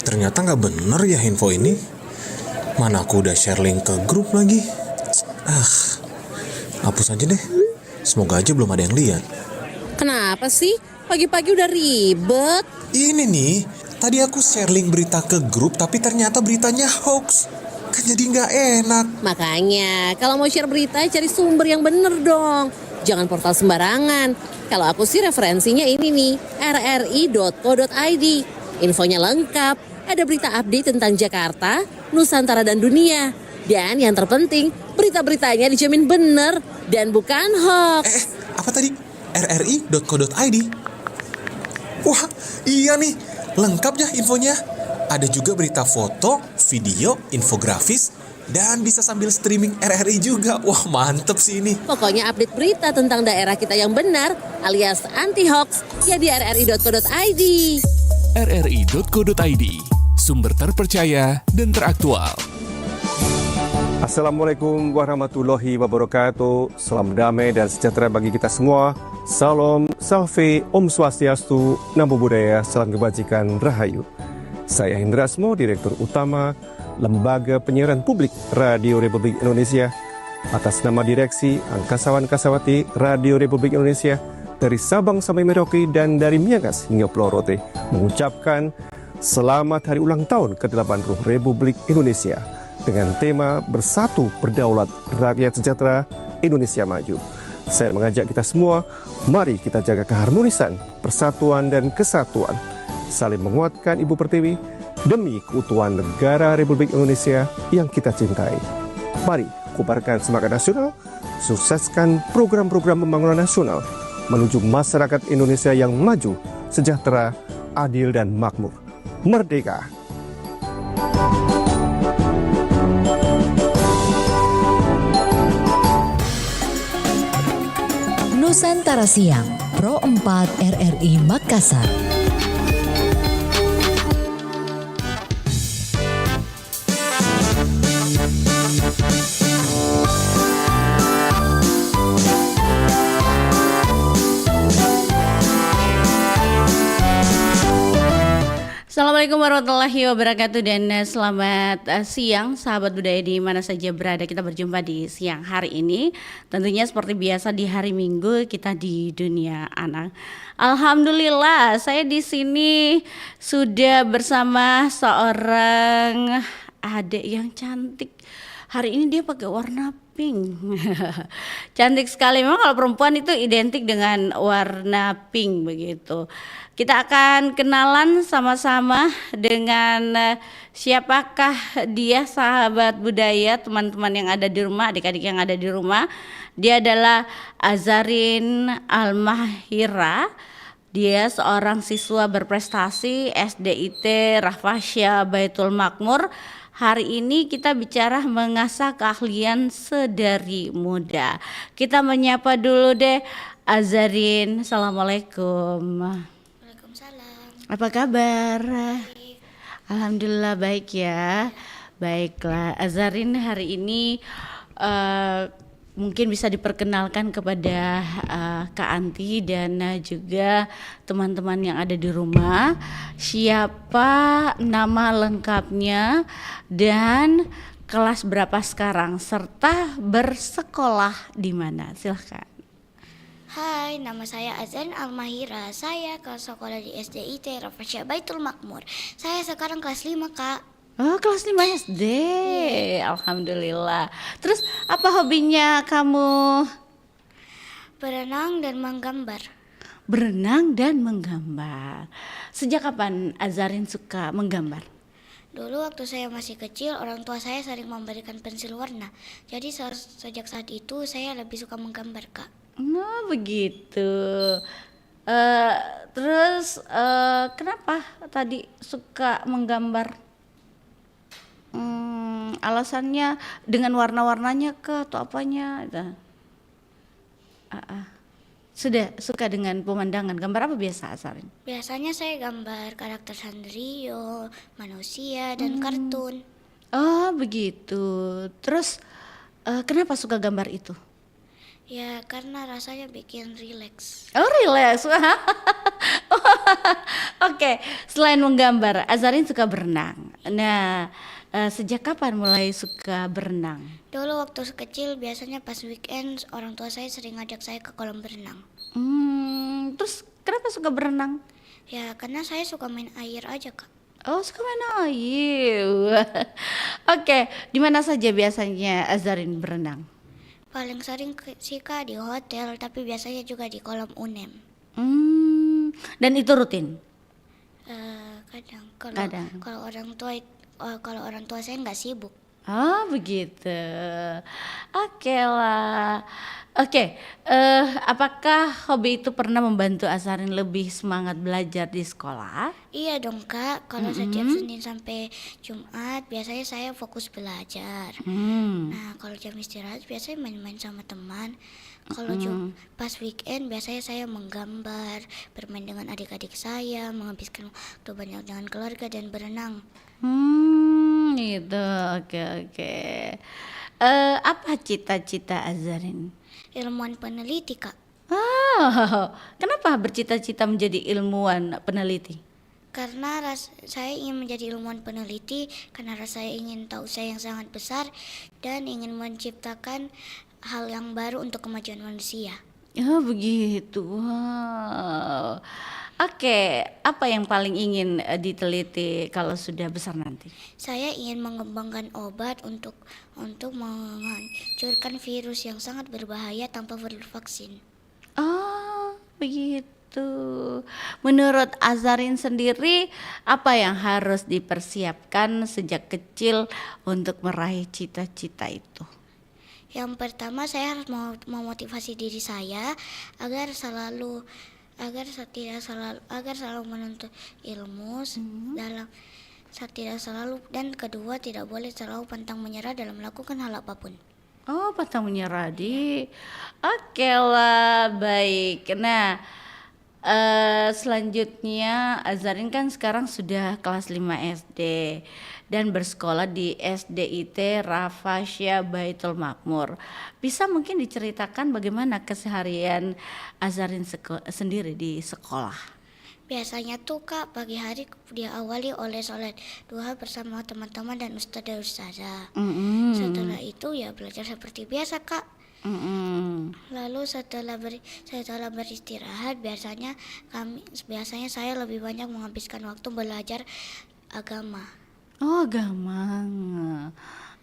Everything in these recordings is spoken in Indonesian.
Ternyata nggak bener ya info ini. Mana aku udah share link ke grup lagi. Hapus aja deh. Semoga aja belum ada yang lihat. Kenapa sih? Pagi-pagi udah ribet. Ini nih, tadi aku share link berita ke grup tapi ternyata beritanya hoax. Kan jadi nggak enak. Makanya, kalau mau share berita cari sumber yang bener dong. Jangan portal sembarangan. Kalau aku sih referensinya ini nih, rri.co.id. Infonya lengkap, ada berita update tentang Jakarta, Nusantara dan dunia. Dan yang terpenting, berita-beritanya dijamin bener dan bukan hoax. Apa tadi? rri.co.id. Wah, iya nih, lengkap ya infonya. Ada juga berita foto, video, infografis, dan bisa sambil streaming RRI juga. Wah, mantep sih ini. Pokoknya update berita tentang daerah kita yang benar alias anti-hoax ya di rri.co.id. rri.co.id, sumber terpercaya dan teraktual. Assalamualaikum warahmatullahi wabarakatuh. Salam damai dan sejahtera bagi kita semua. Salam, salve, Om Swastiastu, Namo Buddhaya, salam kebajikan, Rahayu. Saya Hendra Asmo, Direktur Utama Lembaga Penyiaran Publik Radio Republik Indonesia. Atas nama Direksi Angkasawan Kasawati Radio Republik Indonesia, dari Sabang sampai Merauke dan dari Miangas hingga Pulau Rote, mengucapkan selamat hari ulang tahun ke-80 Republik Indonesia dengan tema Bersatu Berdaulat Rakyat Sejahtera Indonesia Maju. Saya mengajak kita semua, mari kita jaga keharmonisan, persatuan dan kesatuan, saling menguatkan Ibu Pertiwi demi keutuhan negara Republik Indonesia yang kita cintai. Mari kobarkan semangat nasional, sukseskan program-program pembangunan nasional menuju masyarakat Indonesia yang maju, sejahtera, adil dan makmur. Merdeka! Nusantara Siang, Pro 4 RRI Makassar. Assalamualaikum warahmatullahi wabarakatuh dan selamat siang sahabat budaya di mana saja berada. Kita berjumpa di siang hari ini. Tentunya seperti biasa di hari Minggu kita di dunia anak. Alhamdulillah saya di sini sudah bersama seorang adik yang cantik. Hari ini dia pakai warna pink. Cantik sekali. Memang kalau perempuan itu identik dengan warna pink begitu. Kita akan kenalan sama-sama dengan siapakah dia sahabat budaya, teman-teman yang ada di rumah, adik-adik yang ada di rumah. Dia adalah Azarin Almahira. Dia seorang siswa berprestasi SDIT Rahfasya Baitul Makmur. Hari ini kita bicara mengasah keahlian sedari muda. Kita menyapa dulu deh Azarin. Assalamualaikum. Apa kabar? Baik. Alhamdulillah baik ya. Baiklah, Azarin hari ini mungkin bisa diperkenalkan kepada Kak Anti dan juga teman-teman yang ada di rumah. Siapa nama lengkapnya dan kelas berapa sekarang serta bersekolah di mana? Silahkan. Hai, nama saya Azarin Almahira. Saya ke sekolah di SDIT Rahfasya Baitul Makmur. Saya sekarang kelas 5, Kak. Oh, kelas 5 SD. Alhamdulillah. Terus apa hobinya kamu? Berenang dan menggambar. Berenang dan menggambar. Sejak kapan Azarin suka menggambar? Dulu waktu saya masih kecil, orang tua saya sering memberikan pensil warna. Jadi sejak saat itu saya lebih suka menggambar, Kak. Oh begitu. Terus kenapa tadi suka menggambar? Alasannya dengan warna-warnanya ke atau apanya? Sudah suka dengan pemandangan. Gambar apa biasa Azarin? Biasanya saya gambar karakter Sanrio, manusia, dan kartun. Oh begitu. Terus kenapa suka gambar itu? Ya karena rasanya bikin rileks. Oh rileks. Oh Oke, selain menggambar, Azarin suka berenang. Nah, sejak kapan mulai suka berenang? Dulu waktu kecil biasanya pas weekend orang tua saya sering ngajak saya ke kolam berenang. Terus kenapa suka berenang? Ya karena saya suka main air aja Kak. Oh, suka main air. Oke, di mana saja biasanya Azarin berenang? Paling sering sih Kak di hotel, tapi biasanya juga di kolam UNEM. Dan itu rutin? Kadang Kadang. kalau orang tua saya nggak sibuk. Oh begitu. Oke lah. Oke, apakah hobi itu pernah membantu Azarin lebih semangat belajar di sekolah? Iya dong Kak, kalau setiap Senin sampai Jumat biasanya saya fokus belajar. Nah kalau jam istirahat biasanya main-main sama teman. Kalau pas weekend biasanya saya menggambar, bermain dengan adik-adik saya, menghabiskan waktu banyak dengan keluarga dan berenang. Gitu. Oke. Apa cita-cita Azarin? Ilmuwan peneliti Kak. Oh, kenapa bercita-cita menjadi ilmuwan peneliti? Karena saya ingin menjadi ilmuwan peneliti karena saya ingin tahu saya yang sangat besar dan ingin menciptakan hal yang baru untuk kemajuan manusia. Oh begitu. Wow. Oke, apa yang paling ingin diteliti kalau sudah besar nanti? Saya ingin mengembangkan obat untuk menghancurkan virus yang sangat berbahaya tanpa perlu vaksin. Oh, begitu. Menurut Azarin sendiri, apa yang harus dipersiapkan sejak kecil untuk meraih cita-cita itu? Yang pertama saya harus memotivasi diri saya agar selalu menuntut ilmu tidak selalu, dan kedua tidak boleh selalu pantang menyerah dalam melakukan hal apapun. Oh, pantang menyerah Oke lah, baik. Nah, selanjutnya Azarin kan sekarang sudah kelas 5 SD dan bersekolah di SDIT Rafasya Baitul Makmur. Bisa mungkin diceritakan bagaimana keseharian Azarin sendiri di sekolah? Biasanya tuh Kak pagi hari diawali oleh sholat duha bersama teman-teman dan ustadz dan ustazah. Setelah itu ya belajar seperti biasa Kak. Lalu setelah beristirahat biasanya saya lebih banyak menghabiskan waktu belajar agama. Oh, agama.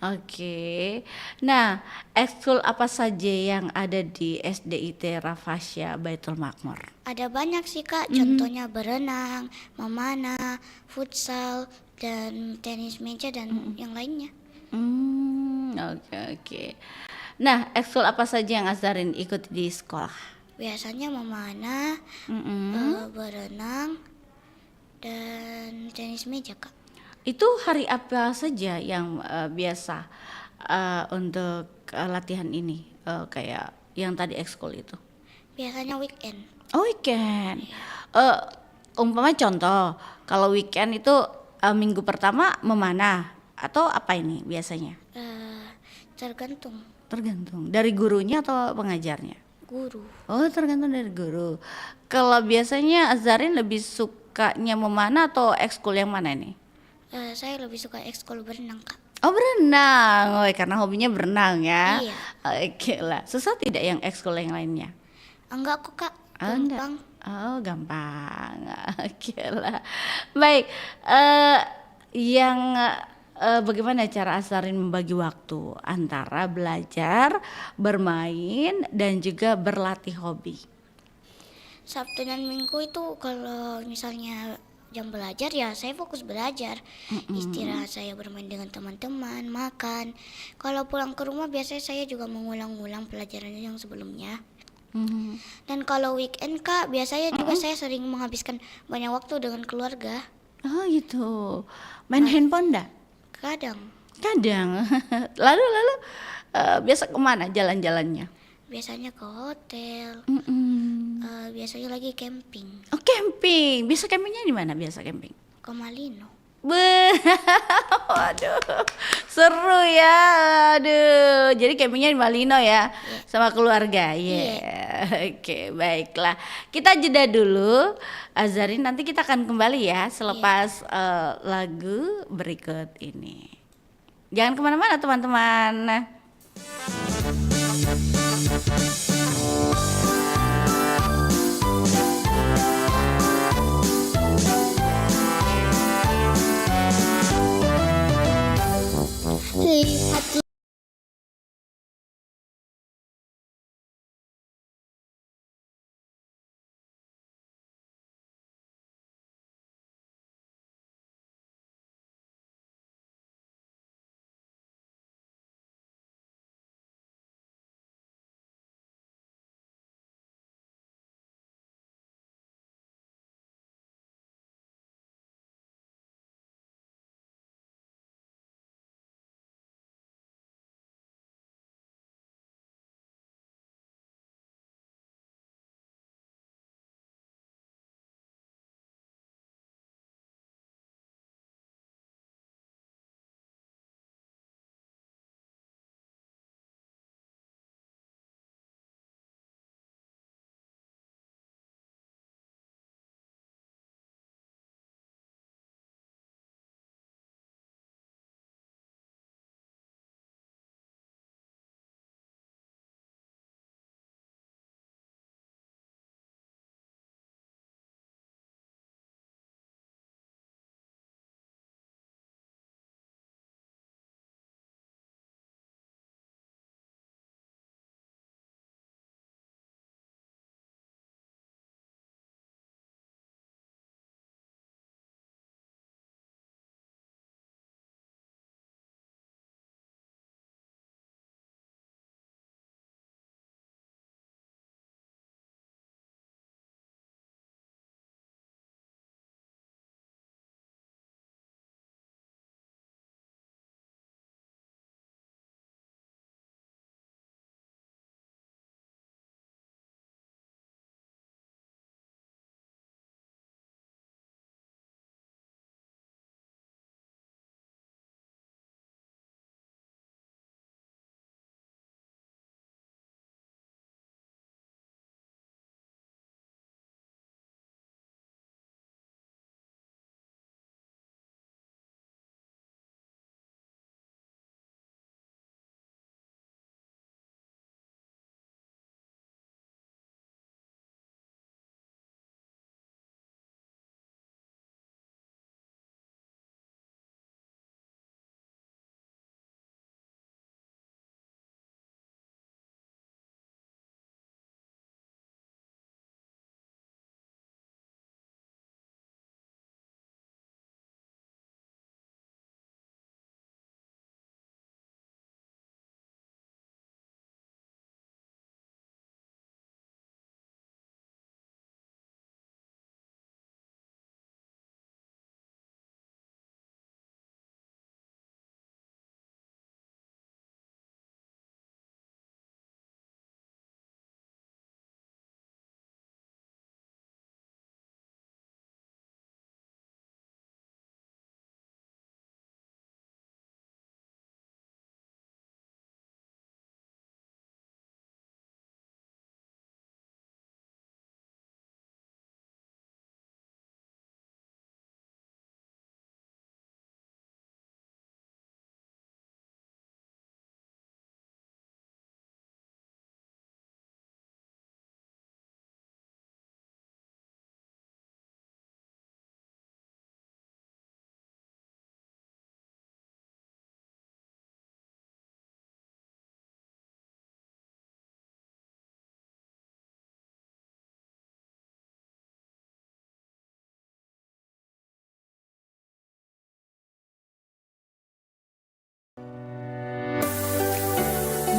Oke. Nah, ekskul apa saja yang ada di SDIT Rafasya Baitul Makmur? Ada banyak sih Kak, contohnya berenang, memanah, futsal, dan tenis meja dan yang lainnya. Oke. Nah, ekskul apa saja yang Azarin ikuti di sekolah? Biasanya memanah, berenang, dan tenis meja Kak. Itu hari apa saja yang biasa untuk latihan ini, kayak yang tadi ekskul itu? Biasanya weekend. Oh, weekend. Umpama contoh, kalau weekend itu minggu pertama memanah atau apa ini biasanya? Tergantung Dari gurunya atau pengajarnya? guru. Oh, tergantung dari guru. Kalau biasanya Azarin lebih sukanya memanah atau ekskul yang mana nih? Saya lebih suka ekskul berenang Kak. Oh, berenang. Oh, karena hobinya berenang ya. Iya. Oke lah. Susah tidak yang ekskul yang lainnya? Enggak kok Kak, Enggak. gampang. Oh, gampang. Oke lah. Baik. Bagaimana cara Azarin membagi waktu antara belajar, bermain, dan juga berlatih hobi? Sabtu dan Minggu itu kalau misalnya jam belajar ya saya fokus belajar. Istirahat saya bermain dengan teman-teman, makan. Kalau pulang ke rumah biasanya saya juga mengulang-ulang pelajaran yang sebelumnya. Dan kalau weekend Kak, biasanya juga saya sering menghabiskan banyak waktu dengan keluarga. Oh gitu. Main handphone enggak? Kadang Lalu biasa kemana jalan-jalannya? biasanya ke hotel, biasanya lagi camping Oh, camping. Biasa campingnya di mana biasa camping? ke Malino. Waduh, Seru ya, aduh. Jadi campingnya di Malino ya, sama keluarga. Oke, baiklah. Kita jeda dulu, Azarin. Nanti kita akan kembali ya selepas lagu berikut ini. Jangan kemana-mana teman-teman. Lihat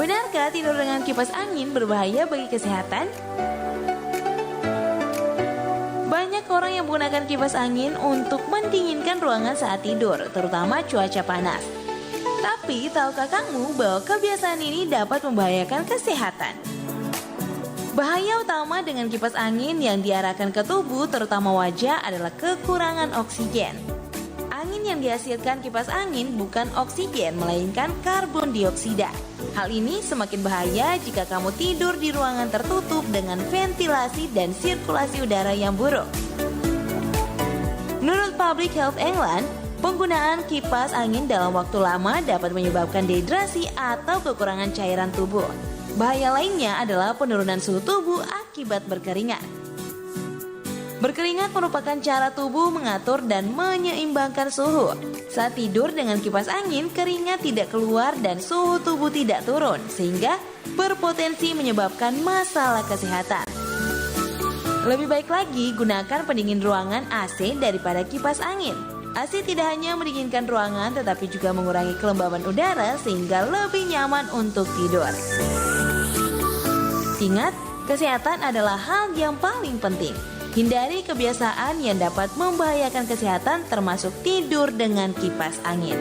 Benarkah tidur dengan kipas angin berbahaya bagi kesehatan? Banyak orang yang menggunakan kipas angin untuk mendinginkan ruangan saat tidur, terutama cuaca panas. Tapi, tahukah kamu bahwa kebiasaan ini dapat membahayakan kesehatan? Bahaya utama dengan kipas angin yang diarahkan ke tubuh, terutama wajah, adalah kekurangan oksigen. angin yang dihasilkan kipas angin bukan oksigen melainkan karbon dioksida. Hal ini semakin bahaya jika kamu tidur di ruangan tertutup dengan ventilasi dan sirkulasi udara yang buruk. Menurut Public Health England, penggunaan kipas angin dalam waktu lama dapat menyebabkan dehidrasi atau kekurangan cairan tubuh. Bahaya lainnya adalah penurunan suhu tubuh akibat berkeringat. Berkeringat merupakan cara tubuh mengatur dan menyeimbangkan suhu. Saat tidur dengan kipas angin, keringat tidak keluar dan suhu tubuh tidak turun, sehingga berpotensi menyebabkan masalah kesehatan. Lebih baik lagi gunakan pendingin ruangan AC daripada kipas angin. AC tidak hanya mendinginkan ruangan tetapi juga mengurangi kelembaban udara sehingga lebih nyaman untuk tidur. Ingat, kesehatan adalah hal yang paling penting. Hindari kebiasaan yang dapat membahayakan kesehatan termasuk tidur dengan kipas angin.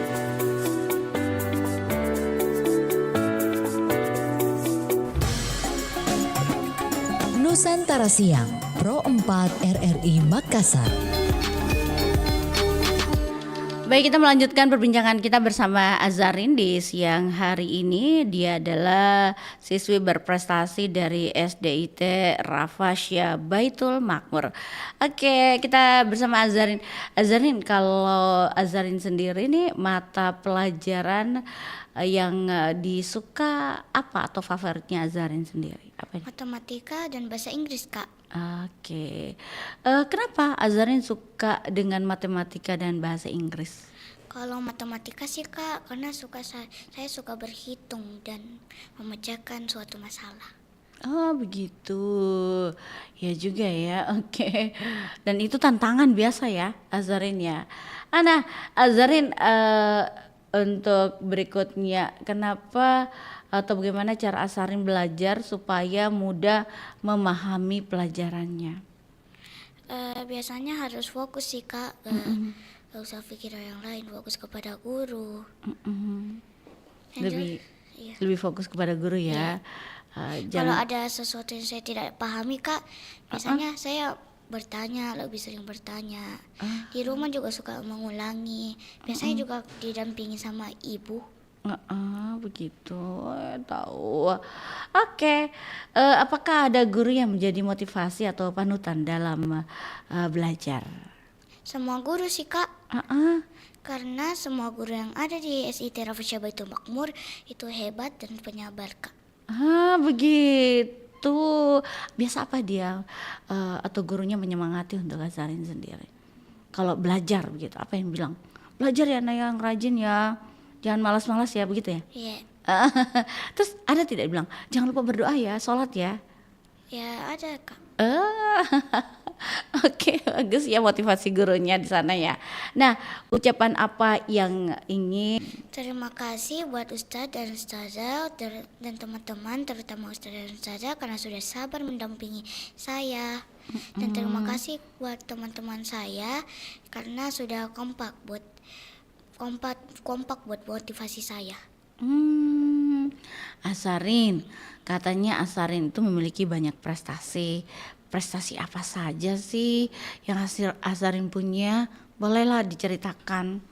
Nusantara Siang, Pro 4 RRI Makassar. Baik, kita melanjutkan perbincangan kita bersama Azarin di siang hari ini. Dia adalah siswi berprestasi dari SDIT Rafasya Baitul Makmur. Oke, kita bersama Azarin. Azarin, kalau Azarin sendiri nih mata pelajaran yang disuka apa atau favoritnya Azarin sendiri? Apa ini? Matematika dan bahasa Inggris, Kak. Oke, kenapa Azarin suka dengan matematika dan bahasa Inggris? Kalau matematika sih, Kak, karena saya suka berhitung dan memecahkan suatu masalah. Oh begitu, ya juga ya, oke. Dan itu tantangan biasa ya, Azarin ya. Nah, Azarin, untuk berikutnya, kenapa atau bagaimana cara Azarin belajar supaya mudah memahami pelajarannya? Biasanya harus fokus sih, Kak. Gak usah pikir yang lain, fokus kepada guru. Lebih fokus kepada guru ya. Kalau ada sesuatu yang saya tidak pahami, Kak, biasanya saya bertanya, lebih sering bertanya. Di rumah juga suka mengulangi. Biasanya juga didampingi sama ibu. Begitu, tahu. Oke, apakah ada guru yang menjadi motivasi atau panutan dalam belajar? Semua guru sih, Kak. Karena semua guru yang ada di SIT Rafasya Baitul Makmur itu hebat dan penyabar, Kak. Begitu. Biasa apa dia atau gurunya menyemangati untuk Azarin sendiri? Kalau belajar begitu, apa yang bilang? Belajar ya, Naya, yang rajin ya. Jangan malas-malas ya, begitu ya? Iya. Terus ada tidak bilang, jangan lupa berdoa ya, sholat ya? Ya ada, Kak. Oke, bagus ya motivasi gurunya di sana ya. Nah, ucapan apa yang ingin? Terima kasih buat Ustadz dan Ustazah dan teman-teman, terutama Ustadz dan Ustazah karena sudah sabar mendampingi saya. Dan terima kasih buat teman-teman saya karena sudah kompak buat motivasi saya. Azarin, katanya Azarin itu memiliki banyak prestasi. Prestasi apa saja sih yang Azarin punya? Bolehlah diceritakan.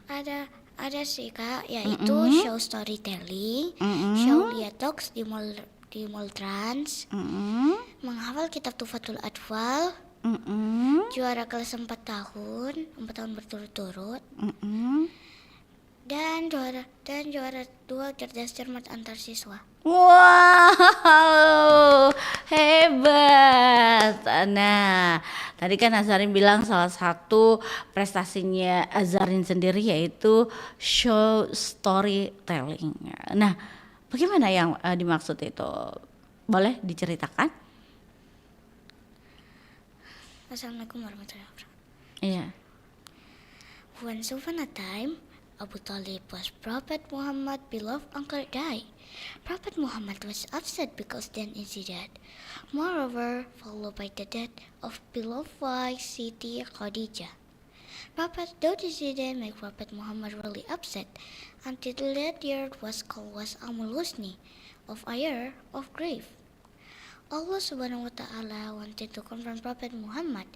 Ada sih, Kak, yaitu show storytelling, show Lia Talks di Mall Trans, menghafal kitab Tufatul Atfal, juara kelas 4 tahun berturut-turut, dan juara 2 cerdas cermat antar siswa. Wow, hebat. Nah, tadi kan Azarin bilang salah satu prestasinya Azarin sendiri yaitu show storytelling. Nah, bagaimana yang dimaksud itu? Boleh diceritakan? Assalamualaikum warahmatullahi wabarakatuh. Iya. Once upon a time, Abu Talib was Prophet Muhammad beloved uncle died. Prophet Muhammad was upset because then incident. Moreover, followed by the death of beloved wife Siti Khadijah. Prophet though this incident made Prophet Muhammad really upset until that year was called was Amul Husni, of a year of grief. Allah subhanahu wa ta'ala wanted to confront Prophet Muhammad.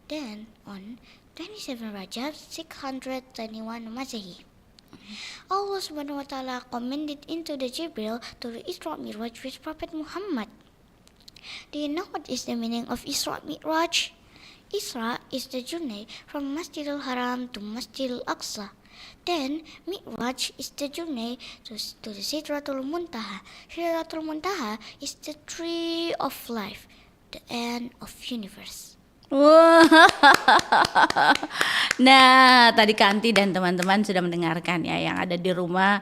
Then on 27 Rajab 621 Masehi. Allah Subhanahu wa Ta'ala commended into the Jibril to the Isra Mi'raj with Prophet Muhammad. Do you know what is the meaning of Isra Mi'raj? Isra is the journey from Masjidil Haram to Masjidil Aqsa. Then Mi'raj is the journey to the Sidratul Muntaha. Sidratul Muntaha is the tree of life, the end of universe. Wah. Nah, tadi Kanti dan teman-teman sudah mendengarkan ya yang ada di rumah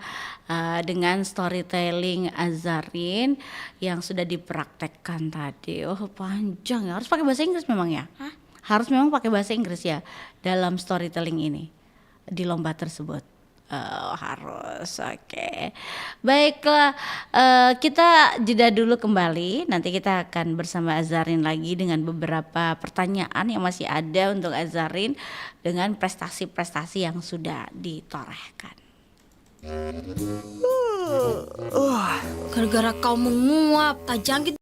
dengan storytelling Azarin yang sudah dipraktekkan tadi. Oh, panjang ya. Harus pakai bahasa Inggris memang ya? Hah? Harus memang pakai bahasa Inggris ya dalam storytelling ini di lomba tersebut. Harus, oke. Baiklah, kita jeda dulu kembali. Nanti kita akan bersama Azarin lagi dengan beberapa pertanyaan yang masih ada untuk Azarin dengan prestasi-prestasi yang sudah ditorehkan. Gara-gara kau menguap, tajam gitu.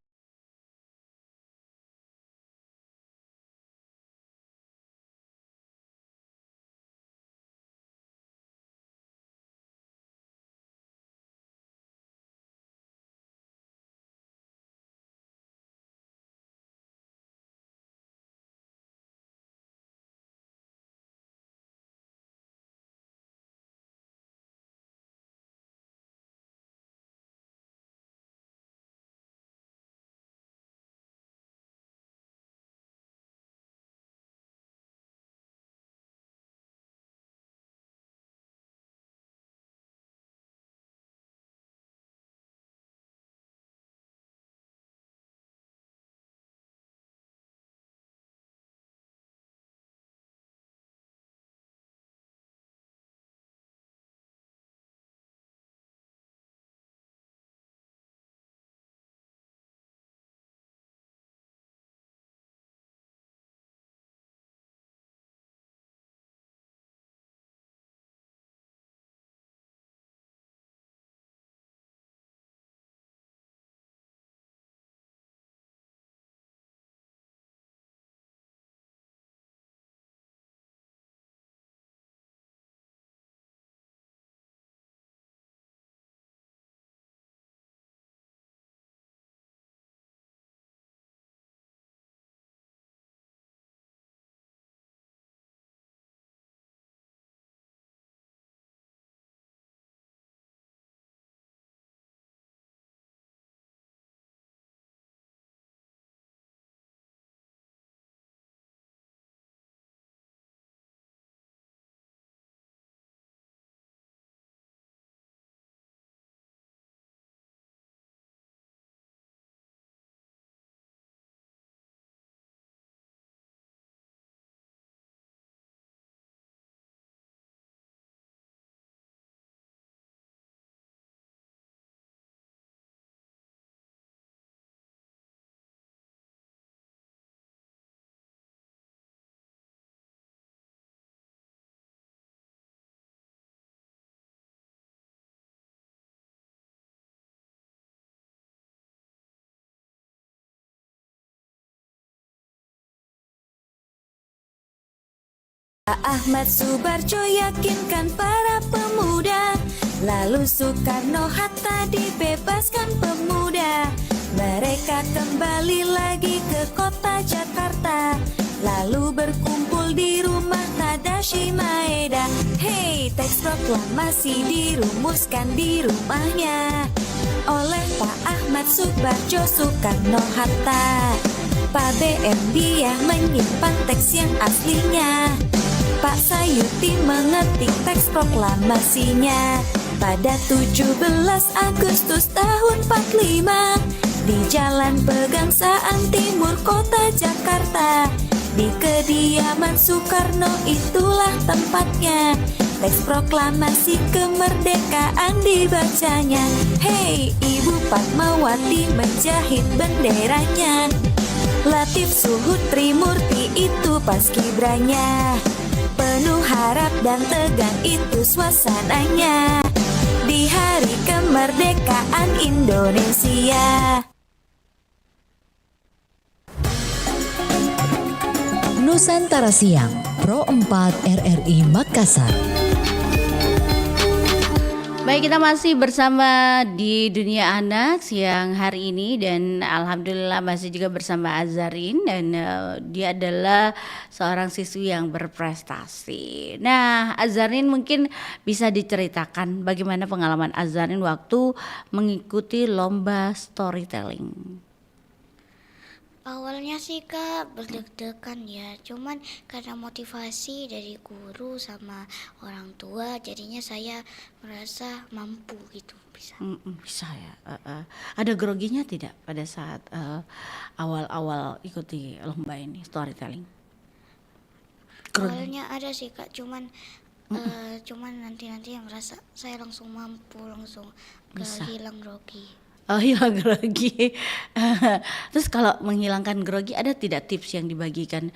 Ahmad Subarjo yakinkan para pemuda, lalu Soekarno-Hatta dibebaskan pemuda. Mereka kembali lagi ke kota Jakarta, lalu berkumpul di rumah Tadashi Maeda. Hey, teks proklamasi dirumuskan di rumahnya oleh Pak Ahmad Subarjo Soekarno-Hatta. Pak BM dia menyimpan teks yang aslinya. Pak Sayuti mengetik teks proklamasinya pada 17 Agustus tahun 45 di Jalan Pegangsaan Timur Kota Jakarta. Di kediaman Soekarno itulah tempatnya teks proklamasi kemerdekaan dibacanya. Hey, Ibu Fatmawati menjahit benderanya, Latif Suhud Trimurti itu paskibranya. Penuh harap dan tegang itu suasananya di hari kemerdekaan Indonesia. Nusantara Siang, Pro 4 RRI Makassar. Baik, kita masih bersama di Dunia Anak siang hari ini dan alhamdulillah masih juga bersama Azarin dan dia adalah seorang siswi yang berprestasi. Nah, Azarin mungkin bisa diceritakan bagaimana pengalaman Azarin waktu mengikuti lomba storytelling. Awalnya sih Kak berdeg-degan ya, cuman karena motivasi dari guru sama orang tua jadinya saya merasa mampu gitu bisa. Bisa ya. Ada groginya tidak pada saat awal-awal ikuti lomba ini storytelling? Awalnya ada sih Kak, cuman nanti yang rasa saya langsung mampu, langsung hilang grogi. Oh, hilang grogi. Terus kalau menghilangkan grogi ada tidak tips yang dibagikan?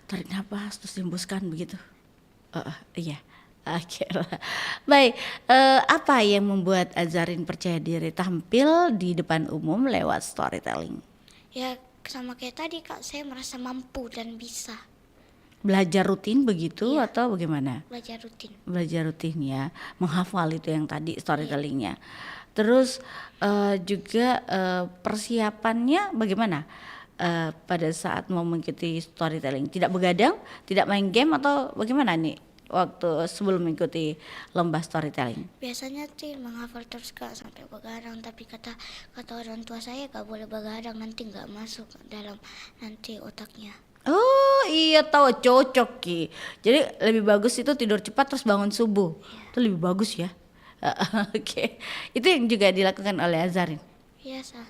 Tarik nafas terus hembuskan begitu. Iya. Oke lah. Baik, apa yang membuat Azarin percaya diri tampil di depan umum lewat storytelling? Ya sama kayak tadi Kak, saya merasa mampu dan bisa. Belajar rutin begitu Iya. atau bagaimana? Belajar rutin. Belajar rutin ya, menghafal itu yang tadi storytellingnya. Terus juga persiapannya bagaimana pada saat mau mengikuti storytelling? Tidak begadang, tidak main game atau bagaimana nih waktu sebelum mengikuti lomba storytelling? Biasanya sih menghafal terus Kak sampai begadang, tapi kata orang tua saya gak boleh begadang, nanti gak masuk dalam nanti otaknya. Oh iya, tahu, cocok Ki. Jadi lebih bagus itu tidur cepat terus bangun subuh. Itu lebih bagus ya. Oke. Itu yang juga dilakukan oleh Azarin. Biasa.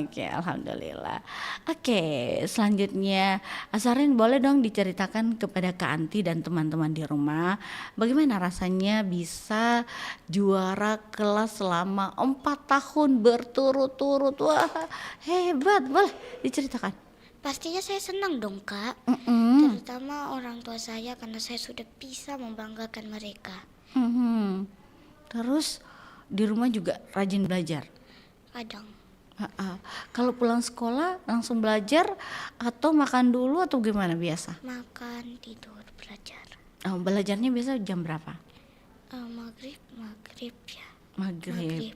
Oke, alhamdulillah. Oke, selanjutnya Azarin boleh dong diceritakan kepada Kak Anti dan teman-teman di rumah bagaimana rasanya bisa juara kelas selama 4 tahun berturut-turut. Wah, hebat. Boleh diceritakan? Pastinya saya senang dong Kak, terutama orang tua saya karena saya sudah bisa membanggakan mereka. Terus di rumah juga rajin belajar? Kadang. Kalau pulang sekolah langsung belajar atau makan dulu atau gimana biasa? Makan, tidur, belajar. Belajarnya biasa jam berapa? Maghrib ya. Maghrib.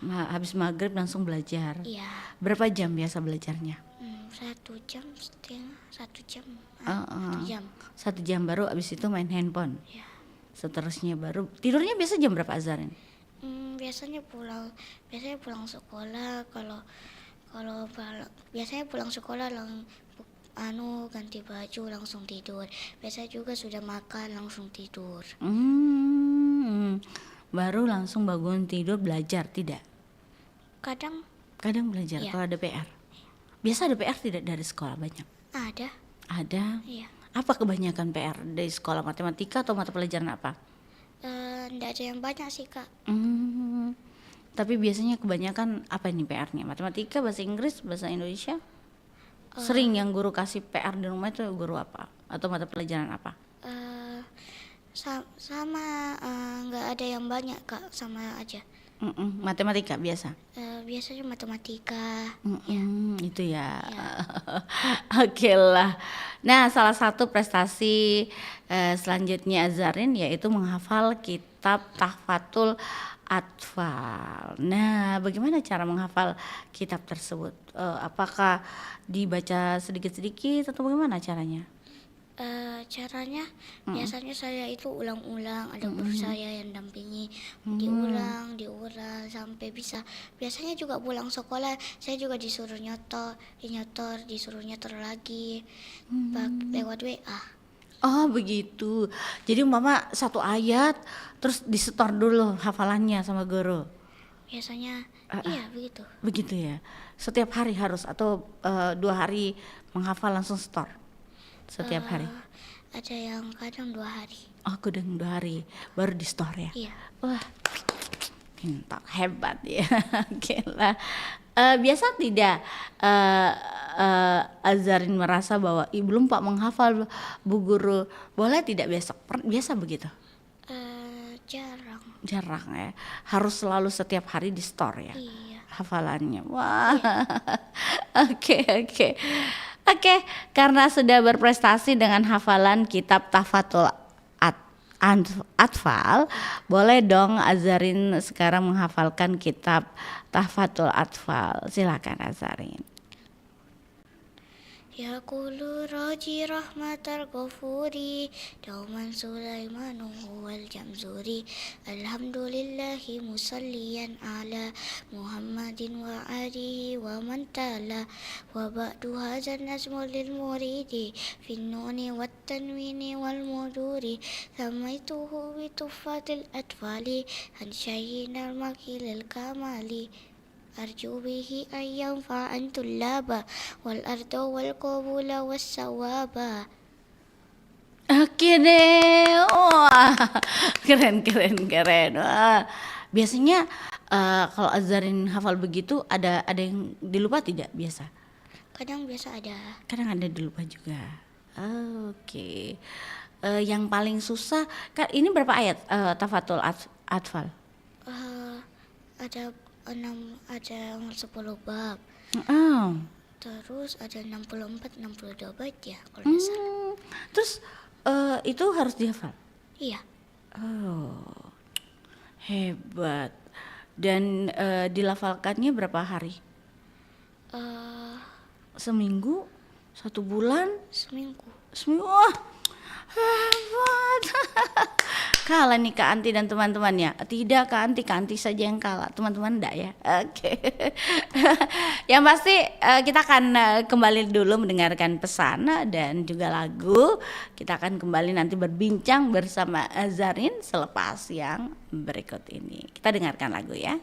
Habis maghrib langsung belajar. Iya. Berapa jam biasa belajarnya? 1 jam setengah, 1 jam. 1 jam. 1 jam baru habis itu main handphone. Iya. Seterusnya baru tidurnya biasa jam berapa Azarin? Biasanya pulang sekolah biasanya pulang sekolah ganti baju langsung tidur. Biasanya juga sudah makan langsung tidur. Baru langsung bangun tidur belajar tidak? Kadang belajar iya. kalau ada PR. Biasa ada PR tidak dari sekolah banyak? Ada? Iya. Apa kebanyakan PR dari sekolah, matematika atau mata pelajaran apa? Enggak ada yang banyak sih Kak. Tapi biasanya kebanyakan apa ini PR-nya? Matematika, bahasa Inggris, bahasa Indonesia? Sering yang guru kasih PR di rumah itu guru apa? Atau mata pelajaran apa? Sama nggak ada yang banyak Kak, sama aja. Matematika biasa? Biasanya matematika. Itu ya. Oke lah. Nah, salah satu prestasi selanjutnya Azarin yaitu menghafal kitab Tahfatul Atfal. Nah, bagaimana cara menghafal kitab tersebut? Apakah dibaca sedikit-sedikit atau bagaimana caranya? Caranya biasanya saya itu ulang-ulang, ada guru saya yang dampingi, diulang sampai bisa. Biasanya juga pulang sekolah saya juga disuruh nyotor, disuruh nyotor lagi lewat WA. Oh begitu. Jadi mama satu ayat terus disetor dulu hafalannya sama guru. Biasanya iya begitu. Begitu ya. Setiap hari harus atau 2 hari menghafal langsung setor? Setiap hari? Ada yang kadang 2 hari. Oh kadang 2 hari baru di store ya? Iya. Wah pintar, hebat ya. Gila. Biasa tidak Azarin merasa bahwa belum Pak menghafal Bu Guru, boleh tidak besok? Biasa begitu? Jarang ya. Harus selalu setiap hari di store ya? Iya. Hafalannya. Wah. Oke. Oke, karena sudah berprestasi dengan hafalan kitab Tahfatul Atfal, boleh dong Azarin sekarang menghafalkan kitab Tahfatul Atfal. Silakan Azarin. Yaqulu raji rahmatal ghafuri dauman Sulaiman huwal jamzuri alhamdulillahi musalliyan ala Muhammadin wa alihi wa man tala wa ba'du hadzal nazmu lil muridi fin nuni wat tanwini wal muduri samaituhu bi tuhfatil atfali an syayyinal makilil kamali arju bihi ayyam fa'an tullaba wal arda wal qabula was sawaba. Oke deh, wah keren. Wah, biasanya kalau Azarin hafal begitu ada yang dilupa tidak biasa? Kadang biasa ada. Kadang ada dilupa juga. Oke. Yang paling susah kan ini berapa ayat Tahfatul Atfal? Ada 10 bab. Terus ada 62 bait ya kalau nggak salah. Terus itu harus dihafal? Iya. Oh, hebat. Dan dilafalkannya berapa hari? Seminggu? 1 bulan? Seminggu. Wah, hebat. Kalah nih Kak Anti dan teman-temannya. Tidak Kak Anti saja yang kalah. Teman-teman enggak ya? Oke. Yang pasti kita akan kembali dulu mendengarkan pesan dan juga lagu. Kita akan kembali nanti berbincang bersama Azarin selepas yang berikut ini. Kita dengarkan lagu ya.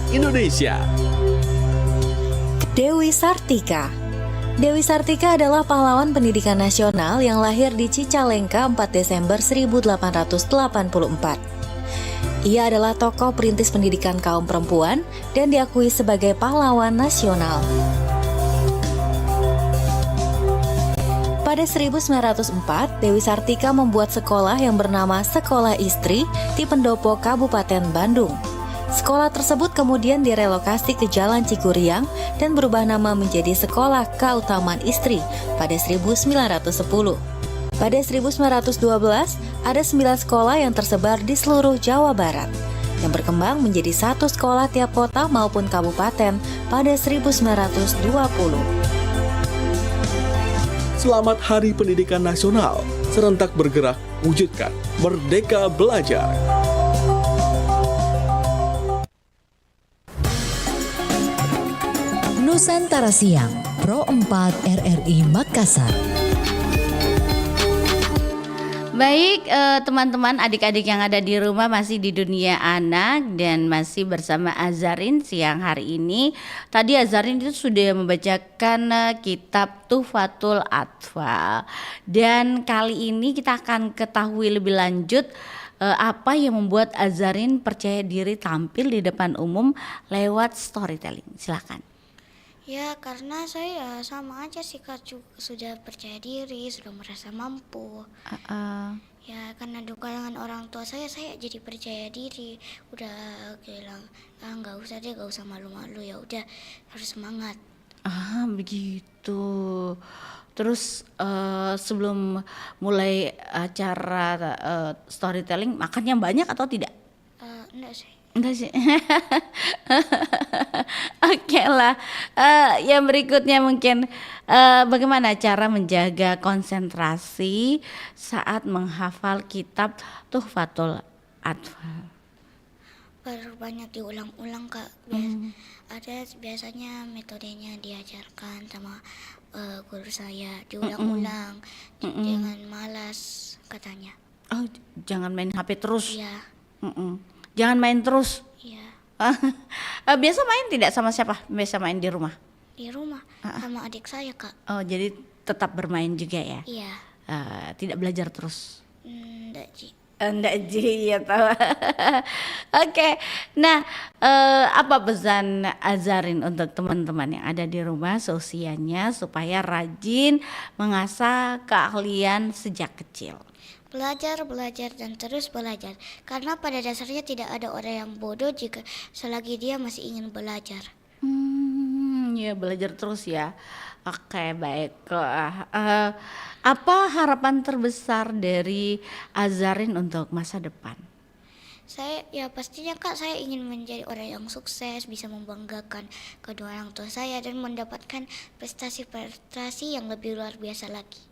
Indonesia. Dewi Sartika. Dewi Sartika adalah pahlawan pendidikan nasional yang lahir di Cicalengka 4 Desember 1884. Ia adalah tokoh perintis pendidikan kaum perempuan dan diakui sebagai pahlawan nasional. Pada 1904, Dewi Sartika membuat sekolah yang bernama Sekolah Istri di Pendopo, Kabupaten Bandung. Sekolah tersebut kemudian direlokasi ke Jalan Cikuriang dan berubah nama menjadi Sekolah Keutamaan Istri pada 1910. Pada 1912, ada 9 sekolah yang tersebar di seluruh Jawa Barat, yang berkembang menjadi 1 sekolah tiap kota maupun kabupaten pada 1920. Selamat Hari Pendidikan Nasional, serentak bergerak, wujudkan Merdeka Belajar. Nusantara Siang, Pro 4 RRI Makassar. Baik, teman-teman, adik-adik yang ada di rumah masih di dunia anak dan masih bersama Azarin siang hari ini. Tadi Azarin itu sudah membacakan kitab Tuhfatul Atfal. Dan kali ini kita akan ketahui lebih lanjut apa yang membuat Azarin percaya diri tampil di depan umum lewat storytelling. Silakan. Ya karena saya sama aja sih Kak, sudah percaya diri, sudah merasa mampu. Ya karena dukungan orang tua saya jadi percaya diri. Udah bilang, nggak usah deh, nggak usah malu-malu, ya udah harus semangat. Begitu. Terus sebelum mulai acara storytelling, makannya banyak atau tidak? Enggak sih. Enggak sih. Oke lah. Yang berikutnya mungkin bagaimana cara menjaga konsentrasi saat menghafal kitab Tuhfatul Atfal? Banyak diulang-ulang Kak. Ada biasanya metodenya diajarkan sama guru saya, diulang-ulang. Jangan malas katanya. Oh, jangan main HP terus. Iya. Jangan main terus. Iya. Biasa main tidak sama siapa? Biasa main di rumah? Di rumah sama adik saya Kak. Oh, jadi tetap bermain juga ya? Iya. Tidak belajar terus? Enggak Ji. Enggak Ji, ya tahu. Oke. Nah, apa pesan Azarin untuk teman-teman yang ada di rumah seusianya supaya rajin mengasah keahlian sejak kecil? Belajar dan terus belajar. Karena pada dasarnya tidak ada orang yang bodoh jika selagi dia masih ingin belajar. Ya belajar terus ya. Oke, baik. Apa harapan terbesar dari Azarin untuk masa depan? Saya ya pastinya Kak, saya ingin menjadi orang yang sukses, bisa membanggakan kedua orang tua saya dan mendapatkan prestasi-prestasi yang lebih luar biasa lagi.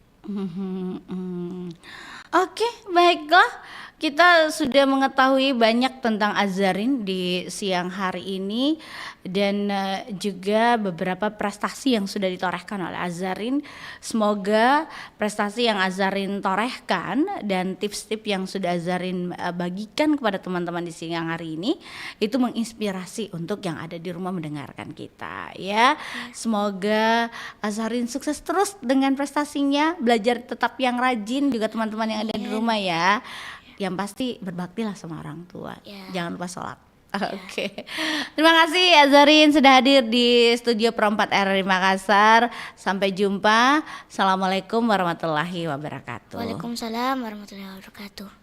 Oke, baiklah. Kita sudah mengetahui banyak tentang Azarin di siang hari ini dan juga beberapa prestasi yang sudah ditorehkan oleh Azarin. Semoga prestasi yang Azarin torehkan dan tips-tips yang sudah Azarin bagikan kepada teman-teman di siang hari ini itu menginspirasi untuk yang ada di rumah mendengarkan kita ya. Semoga Azarin sukses terus dengan prestasinya, belajar tetap yang rajin juga teman-teman yang ada di rumah ya. Yang pasti berbaktilah sama orang tua. Jangan lupa sholat. Oke. Terima kasih Azarin sudah hadir di studio Pro 4 RRI Makassar. Sampai jumpa. Assalamualaikum warahmatullahi wabarakatuh. Waalaikumsalam warahmatullahi wabarakatuh.